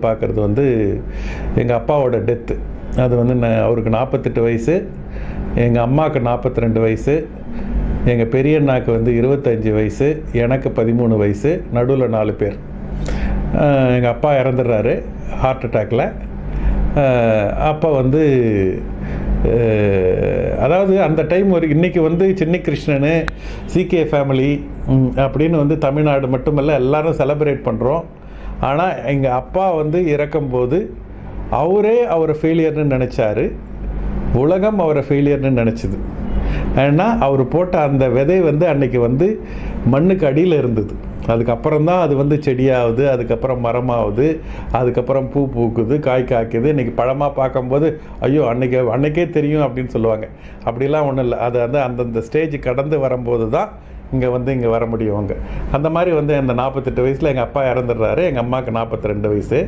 பார்க்குறது வந்து எங்கள் அப்பாவோட டெத்து. அது வந்து அவருக்கு 48 வயசு, எங்கள் அம்மாவுக்கு 42 வயசு, எங்கள் பெரியண்ணாக்கு வந்து 25 வயசு, எனக்கு 13 வயசு, நடுவில் 4 பேர். எங்கள் அப்பா இறந்துடுறாரு ஹார்ட் அட்டாக்கில். அப்போ வந்து அதாவது அந்த டைம் ஒரு இன்றைக்கி வந்து சின்ன கிருஷ்ணனு சிகே ஃபேமிலி அப்படின்னு வந்து தமிழ்நாடு மட்டுமல்ல எல்லாரும் செலிப்ரேட் பண்ணுறோம். ஆனால் எங்கள் அப்பா வந்து இறக்கும்போது அவரை ஃபெயிலியர்னு நினச்சாரு, உலகம் அவரை ஃபெயிலியர்னு நினச்சிது. ஏன்னா அவர் போட்ட அந்த விதை வந்து அன்றைக்கி வந்து மண்ணுக்கு அடியில் இருந்தது. அதுக்கப்புறம் தான் அது வந்து செடியாகுது, அதுக்கப்புறம் மரமாகுது, அதுக்கப்புறம் பூ பூக்குது, காய் காய்க்குது. இன்றைக்கி பழமாக பார்க்கும்போது ஐயோ அன்னைக்கே தெரியும் அப்படின்னு சொல்லுவாங்க. அப்படிலாம் ஒன்றும் இல்லை. அது வந்து அந்தந்த ஸ்டேஜ் கடந்து வரும்போது தான் இங்கே வர முடியும். அந்த மாதிரி வந்து அந்த 48 வயசில் எங்கள் அப்பா இறந்துடுறாரு. எங்கள் அம்மாவுக்கு 42 வயசு.